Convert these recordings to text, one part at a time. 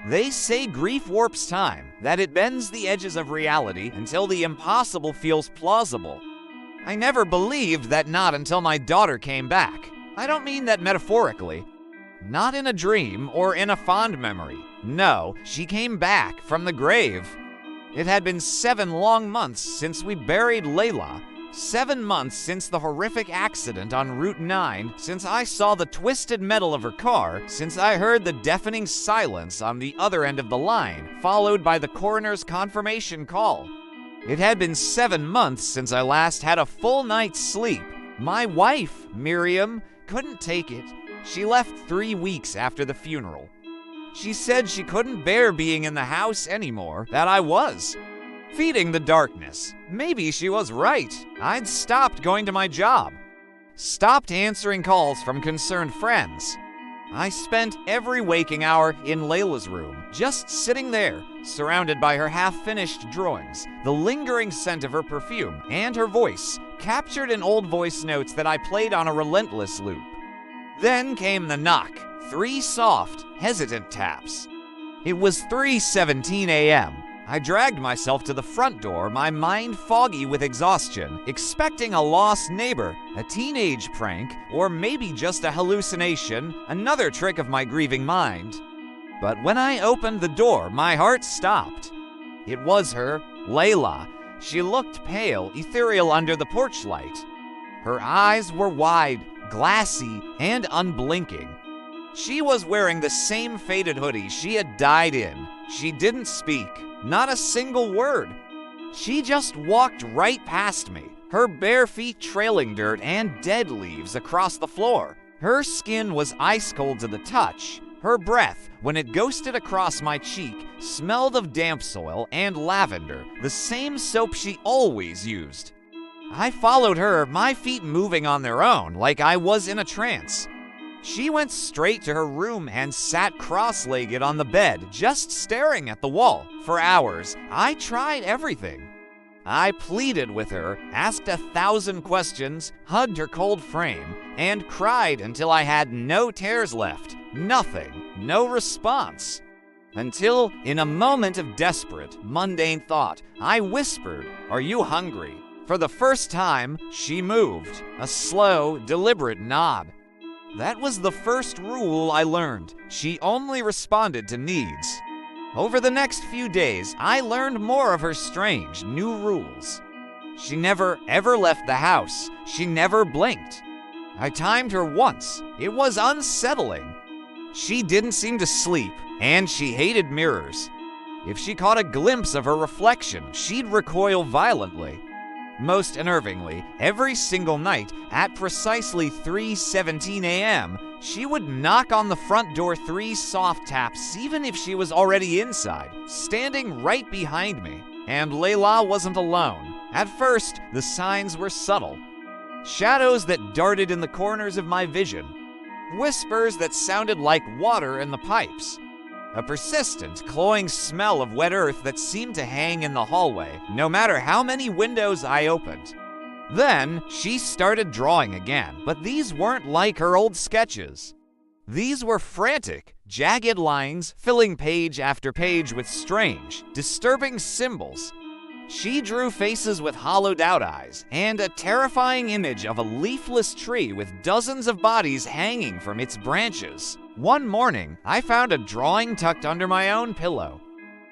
They say grief warps time, that it bends the edges of reality until the impossible feels plausible. I never believed that not until my daughter came back. I don't mean that metaphorically. Not in a dream or in a fond memory. No, she came back from the grave. It had been 7 long months since we buried Layla. 7 months since the horrific accident on Route 9, since I saw the twisted metal of her car, since I heard the deafening silence on the other end of the line, followed by the coroner's confirmation call. It had been 7 months since I last had a full night's sleep. My wife, Miriam, couldn't take it. She left 3 weeks after the funeral. She said she couldn't bear being in the house anymore, that I was. Feeding the darkness. Maybe she was right. I'd stopped going to my job. Stopped answering calls from concerned friends. I spent every waking hour in Layla's room, just sitting there, surrounded by her half-finished drawings, the lingering scent of her perfume, and her voice, captured in old voice notes that I played on a relentless loop. Then came the knock. 3 soft, hesitant taps. It was 3:17 a.m. I dragged myself to the front door, my mind foggy with exhaustion, expecting a lost neighbor, a teenage prank, or maybe just a hallucination, another trick of my grieving mind. But when I opened the door, my heart stopped. It was her, Layla. She looked pale, ethereal under the porch light. Her eyes were wide, glassy, and unblinking. She was wearing the same faded hoodie she had died in. She didn't speak. Not a single word. She just walked right past me, her bare feet trailing dirt and dead leaves across the floor. Her skin was ice cold to the touch. Her breath, when it ghosted across my cheek, smelled of damp soil and lavender, the same soap she always used. I followed her, my feet moving on their own, like I was in a trance. She went straight to her room and sat cross-legged on the bed, just staring at the wall. For hours, I tried everything. I pleaded with her, asked 1,000 questions, hugged her cold frame, and cried until I had no tears left. Nothing, no response. Until, in a moment of desperate, mundane thought, I whispered, "Are you hungry?" For the first time, she moved, a slow, deliberate nod. That was the first rule I learned. She only responded to needs. Over the next few days, I learned more of her strange, new rules. She never, ever left the house. She never blinked. I timed her once. It was unsettling. She didn't seem to sleep, and she hated mirrors. If she caught a glimpse of her reflection, she'd recoil violently. Most unnervingly, every single night at precisely 3:17 a.m., she would knock on the front door 3 soft taps even if she was already inside, standing right behind me. And Layla wasn't alone. At first, the signs were subtle. Shadows that darted in the corners of my vision. Whispers that sounded like water in the pipes. A persistent, cloying smell of wet earth that seemed to hang in the hallway, no matter how many windows I opened. Then, she started drawing again, but these weren't like her old sketches. These were frantic, jagged lines, filling page after page with strange, disturbing symbols. She drew faces with hollowed-out eyes, and a terrifying image of a leafless tree with dozens of bodies hanging from its branches. One morning, I found a drawing tucked under my own pillow.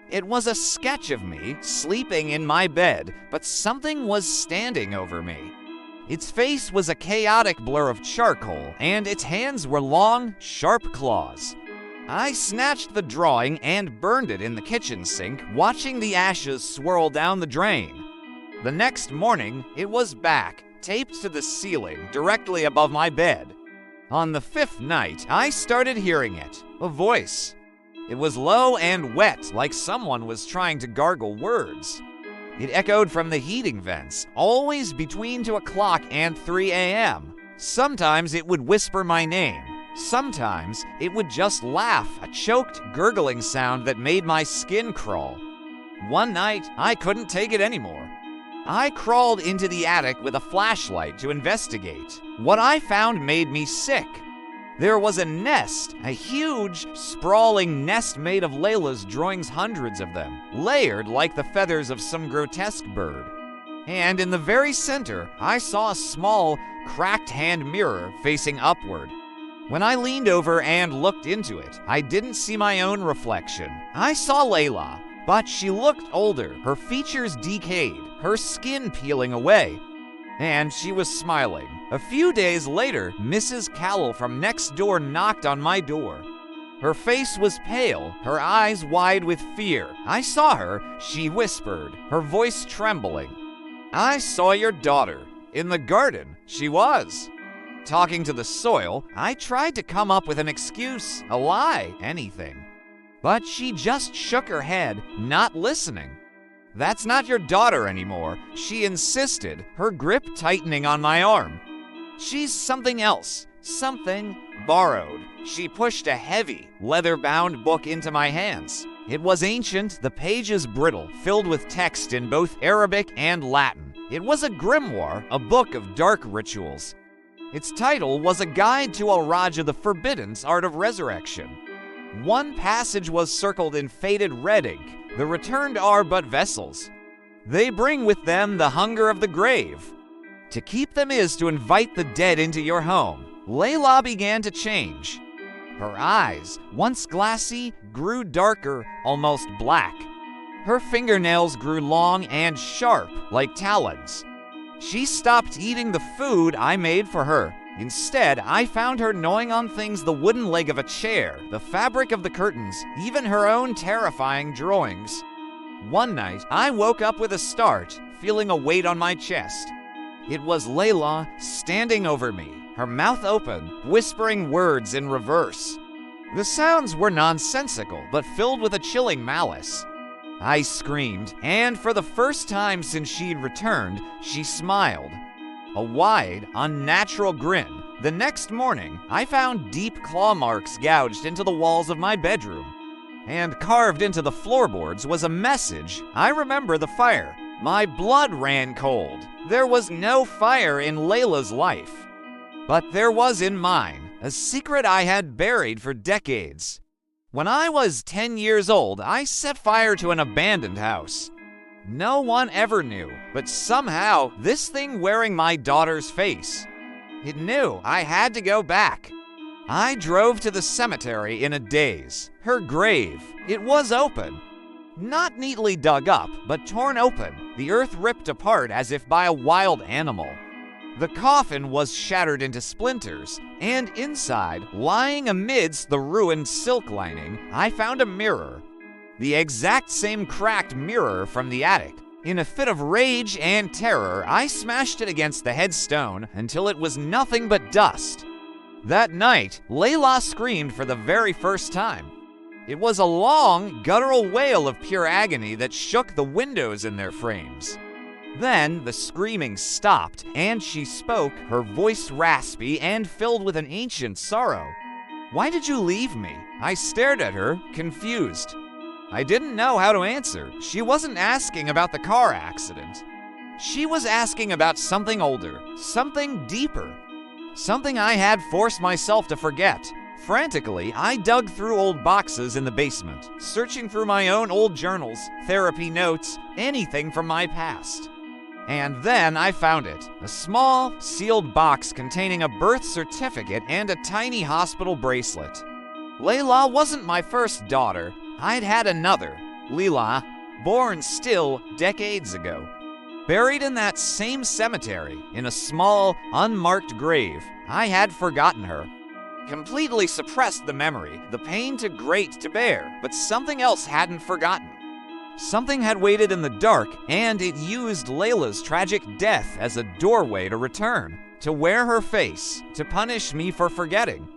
It was a sketch of me, sleeping in my bed, but something was standing over me. Its face was a chaotic blur of charcoal, and its hands were long, sharp claws. I snatched the drawing and burned it in the kitchen sink, watching the ashes swirl down the drain. The next morning, it was back, taped to the ceiling, directly above my bed. On the 5th night, I started hearing it, a voice. It was low and wet, like someone was trying to gargle words. It echoed from the heating vents, always between 2 o'clock and 3 a.m. Sometimes it would whisper my name. Sometimes it would just laugh, a choked, gurgling sound that made my skin crawl. One night, I couldn't take it anymore. I crawled into the attic with a flashlight to investigate. What I found made me sick. There was a nest, a huge, sprawling nest made of Layla's drawings, hundreds of them, layered like the feathers of some grotesque bird. And in the very center, I saw a small, cracked hand mirror facing upward. When I leaned over and looked into it, I didn't see my own reflection. I saw Layla, but she looked older, her features decayed, her skin peeling away. And she was smiling. A few days later, Mrs. Cowell from next door knocked on my door. Her face was pale, her eyes wide with fear. I saw her, she whispered, her voice trembling. "I saw your daughter. In the garden, she was." Talking to the soil, I tried to come up with an excuse, a lie, anything. But she just shook her head, not listening. "That's not your daughter anymore," she insisted, her grip tightening on my arm. "She's something else, something borrowed." She pushed a heavy, leather-bound book into my hands. It was ancient, the pages brittle, filled with text in both Arabic and Latin. It was a grimoire, a book of dark rituals. Its title was A Guide to Al-Rajah, the Forbidden's Art of Resurrection. One passage was circled in faded red ink. "The returned are but vessels. They bring with them the hunger of the grave. To keep them is to invite the dead into your home." Layla began to change. Her eyes, once glassy, grew darker, almost black. Her fingernails grew long and sharp, like talons. She stopped eating the food I made for her. Instead, I found her gnawing on things: the wooden leg of a chair, the fabric of the curtains, even her own terrifying drawings. One night, I woke up with a start, feeling a weight on my chest. It was Layla standing over me, her mouth open, whispering words in reverse. The sounds were nonsensical, but filled with a chilling malice. I screamed, and for the first time since she'd returned, she smiled. A wide, unnatural grin. The next morning, I found deep claw marks gouged into the walls of my bedroom. And carved into the floorboards was a message: "I remember the fire." My blood ran cold. There was no fire in Layla's life. But there was in mine, a secret I had buried for decades. When I was 10 years old, I set fire to an abandoned house. No one ever knew, but somehow this thing wearing my daughter's face, it knew I had to go back. I drove to the cemetery in a daze. Her grave, it was open. Not neatly dug up, but torn open, the earth ripped apart as if by a wild animal. The coffin was shattered into splinters, and inside, lying amidst the ruined silk lining, I found a mirror. The exact same cracked mirror from the attic. In a fit of rage and terror, I smashed it against the headstone until it was nothing but dust. That night, Layla screamed for the very first time. It was a long, guttural wail of pure agony that shook the windows in their frames. Then the screaming stopped, and she spoke, her voice raspy and filled with an ancient sorrow. "Why did you leave me?" I stared at her, confused. I didn't know how to answer. She wasn't asking about the car accident. She was asking about something older, something deeper, something I had forced myself to forget. Frantically, I dug through old boxes in the basement, searching through my own old journals, therapy notes, anything from my past. And then I found it, a small, sealed box containing a birth certificate and a tiny hospital bracelet. Layla wasn't my first daughter. I'd had another, Leela, born still decades ago. Buried in that same cemetery, in a small, unmarked grave, I had forgotten her. Completely suppressed the memory, the pain too great to bear, but something else hadn't forgotten. Something had waited in the dark, and it used Layla's tragic death as a doorway to return, to wear her face, to punish me for forgetting.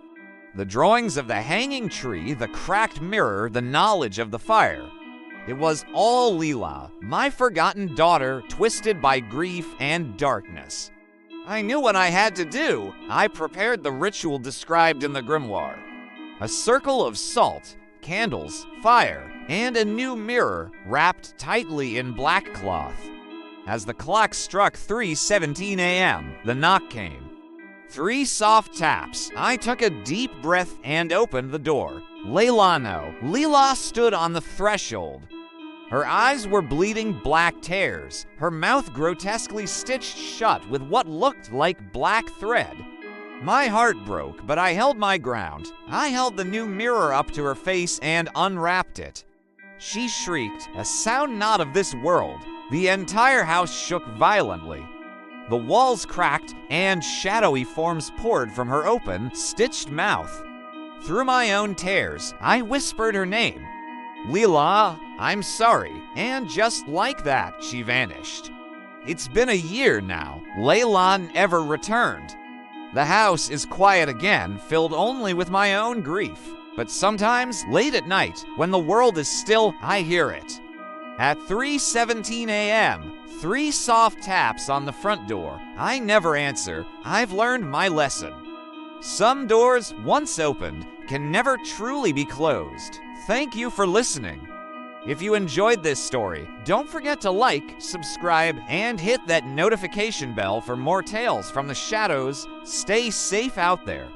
The drawings of the hanging tree, the cracked mirror, the knowledge of the fire. It was all Leela, my forgotten daughter, twisted by grief and darkness. I knew what I had to do. I prepared the ritual described in the grimoire. A circle of salt, candles, fire, and a new mirror wrapped tightly in black cloth. As the clock struck 3:17 a.m., the knock came. 3 soft taps. I took a deep breath and opened the door. Leela stood on the threshold. Her eyes were bleeding black tears, her mouth grotesquely stitched shut with what looked like black thread. My heart broke, but I held my ground. I held the new mirror up to her face and unwrapped it. She shrieked, a sound not of this world. The entire house shook violently. The walls cracked, and shadowy forms poured from her open, stitched mouth. Through my own tears, I whispered her name. Leela, I'm sorry. And just like that, she vanished. It's been a year now. Leila never returned. The house is quiet again, filled only with my own grief. But sometimes, late at night, when the world is still, I hear it. At 3:17 a.m., 3 soft taps on the front door. I never answer. I've learned my lesson. Some doors, once opened, can never truly be closed. Thank you for listening. If you enjoyed this story, don't forget to like, subscribe, and hit that notification bell for more tales from the shadows. Stay safe out there.